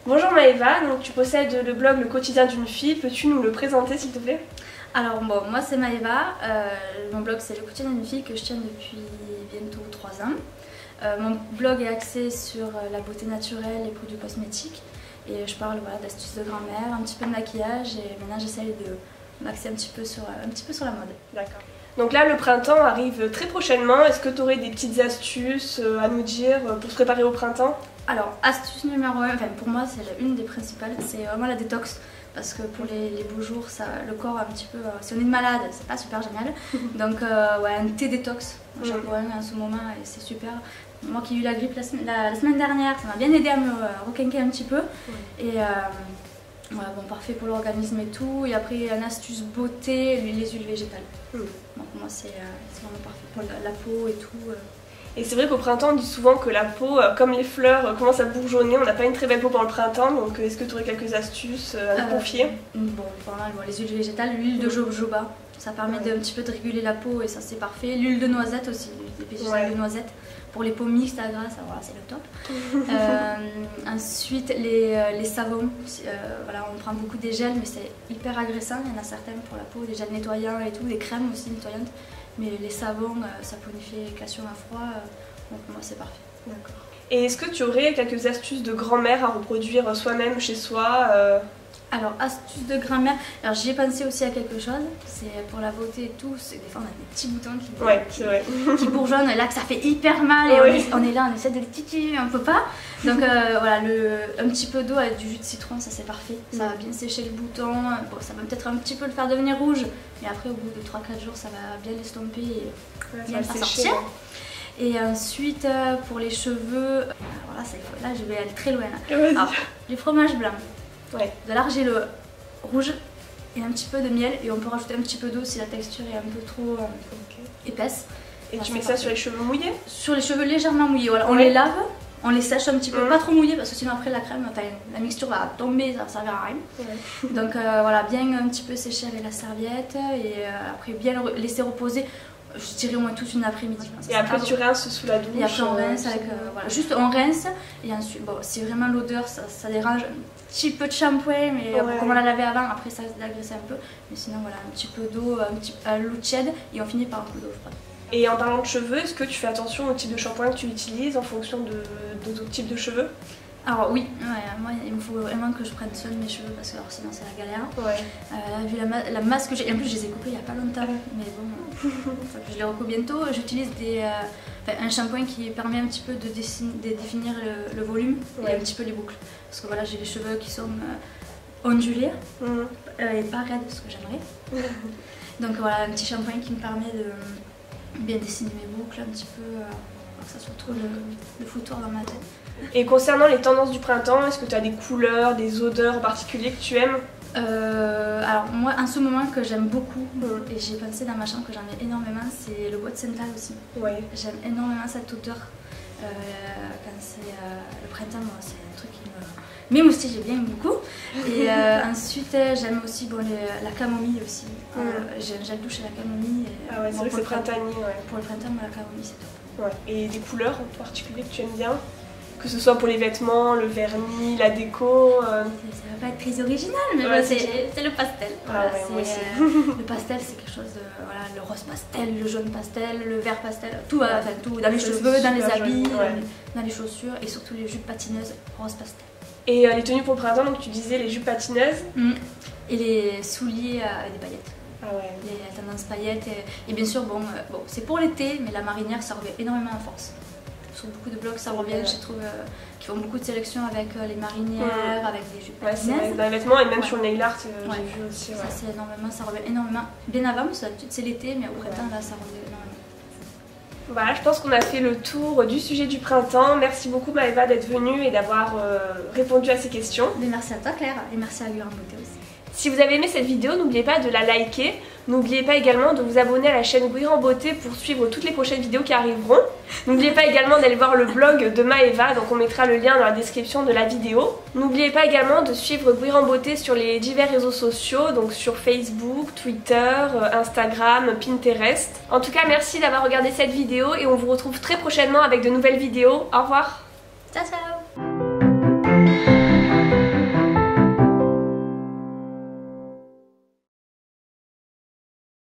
Bonjour Maëva, donc tu possèdes le blog Le Quotidien d'une fille, peux-tu nous le présenter s'il te plaît? Alors bon, moi c'est Maëva, mon blog c'est Le Quotidien d'une fille que je tiens depuis bientôt 3 ans. Mon blog est axé sur la beauté naturelle, les produits cosmétiques et je parle d'astuces de grand-mère, un petit peu de maquillage et maintenant j'essaye de m'axer un petit peu sur la mode. D'accord. Donc là le printemps arrive très prochainement, est-ce que tu aurais des petites astuces à nous dire pour se préparer au printemps? Alors astuce numéro 1, enfin pour moi c'est une des principales, c'est vraiment la détox. Parce que pour les beaux jours, le corps un petit peu... si on est malade, c'est pas super génial. Donc ouais, un thé détox, j'en bois un en ce moment et c'est super. Moi qui ai eu la grippe la semaine dernière, ça m'a bien aidé à me requinquer un petit peu. Et voilà, bon, parfait pour l'organisme et tout. Et après, une astuce beauté, les huiles végétales. Donc moi c'est vraiment parfait pour la peau et tout. Et c'est vrai qu'au printemps, on dit souvent que la peau, comme les fleurs, commence à bourgeonner. On n'a pas une très belle peau pendant le printemps, donc est-ce que tu aurais quelques astuces à nous confier? Bon, les huiles végétales, l'huile de jojoba, ça permet un petit peu de réguler la peau et ça c'est parfait. L'huile de noisette aussi, l'huile végétale de noisette. Pour les peaux mixtes à grasse, voilà, c'est le top. Ensuite, les savons, voilà, on prend beaucoup des gels, mais c'est hyper agressant. Il y en a certains pour la peau, des gels nettoyants et tout, des crèmes aussi nettoyantes. Mais les savons, saponification à froid, donc pour moi c'est parfait. D'accord. Et est-ce que tu aurais quelques astuces de grand-mère à reproduire soi-même chez soi Alors, astuces de grand-mère, alors j'y ai pensé aussi à quelque chose, c'est pour la beauté et tout, des fois on a des petits boutons qui bourgeonnent, là que ça fait hyper mal et on est là, on essaie de les titiller, on peut pas. Donc voilà, un petit peu d'eau avec du jus de citron, ça c'est parfait, ça va bien sécher le bouton, bon, ça va peut-être un petit peu le faire devenir rouge, mais après au bout de 3-4 jours ça va bien l'estomper et bien le faire sortir. Et ensuite pour les cheveux, alors là je vais aller très loin là. Alors, du fromage blanc. De l'argile rouge et un petit peu de miel et on peut rajouter un petit peu d'eau si la texture est un peu trop épaisse. Et tu mets ça sur les cheveux mouillés? Sur les cheveux légèrement mouillés, voilà. On les lave, on les sèche un petit peu, pas trop mouillés parce que sinon après la crème, la mixture va tomber, ça ne servira à rien. Donc voilà, bien un petit peu sécher avec la serviette et après bien le laisser reposer. Je dirais au moins toute une après-midi. Et après tu rinces sous la douche. Et après on rince avec, voilà, juste on rince et ensuite, bon, si vraiment l'odeur ça dérange, un petit peu de shampoing, mais comme on l'a lavé avant, après ça risque d'agresser un peu. Mais sinon voilà, un petit peu d'eau, l'eau tiède et on finit par un coup d'eau froide. Et en parlant de cheveux, est-ce que tu fais attention au type de shampoing que tu utilises en fonction de ton type de cheveux? Alors oui, moi il me faut vraiment que je prenne soin de mes cheveux parce que sinon c'est la galère. Là, vu la masse que j'ai, et en plus je les ai coupés il n'y a pas longtemps, mais bon, je les recoupe bientôt. J'utilise un shampoing qui permet un petit peu de définir le volume et un petit peu les boucles. Parce que voilà, j'ai les cheveux qui sont ondulés et pas raides, ce que j'aimerais. Donc voilà, un petit shampoing qui me permet de bien dessiner mes boucles un petit peu, pour que ça soit trop le foutoir dans ma tête. Et concernant les tendances du printemps, est-ce que tu as des couleurs, des odeurs en particulier que tu aimes? Alors moi en ce moment que j'aime beaucoup et j'ai pensé dans ma chambre que j'en ai énormément, c'est le bois de santal aussi. J'aime énormément cette odeur quand c'est le printemps, moi c'est un truc qui me m'émoustille, j'aime beaucoup. Et ensuite j'aime aussi la camomille aussi. J'ai un gel douche et la camomille. C'est vrai que c'est printanier. Pour le printemps, la camomille c'est top. Et des couleurs en particulier que tu aimes bien? Que ce soit pour les vêtements, le vernis, la déco. Ça va pas être très original, mais c'est le pastel. Voilà, le pastel, c'est quelque chose de. Voilà, le rose pastel, le jaune pastel, le vert pastel, tout, tout dans les cheveux, dans les habits, dans les chaussures et surtout les jupes patineuses rose pastel. Et les tenues pour le printemps, donc tu disais les jupes patineuses et les souliers avec des paillettes. Les tendances paillettes. Et bien sûr, bon c'est pour l'été, mais la marinière, ça revient énormément en force. Sur beaucoup de blogs ça revient, je trouve qu'ils font beaucoup de sélections avec les marinières, avec des jupes patineuses. Dans les vêtements et même sur le nail art, j'ai vu aussi. Ça c'est énormément, ça revient énormément. Bien avant, parce que d'habitude c'est l'été, mais au printemps là ça revient énormément. Voilà, je pense qu'on a fait le tour du sujet du printemps. Merci beaucoup Maëva d'être venue et d'avoir répondu à ces questions. Mais merci à toi Claire et merci à lui en beauté aussi. Si vous avez aimé cette vidéo, n'oubliez pas de la liker. N'oubliez pas également de vous abonner à la chaîne Gouire en Beauté pour suivre toutes les prochaines vidéos qui arriveront. N'oubliez pas également d'aller voir le blog de Maëva, donc on mettra le lien dans la description de la vidéo. N'oubliez pas également de suivre Gouire en Beauté sur les divers réseaux sociaux, donc sur Facebook, Twitter, Instagram, Pinterest. En tout cas, merci d'avoir regardé cette vidéo et on vous retrouve très prochainement avec de nouvelles vidéos. Au revoir. Ciao ciao.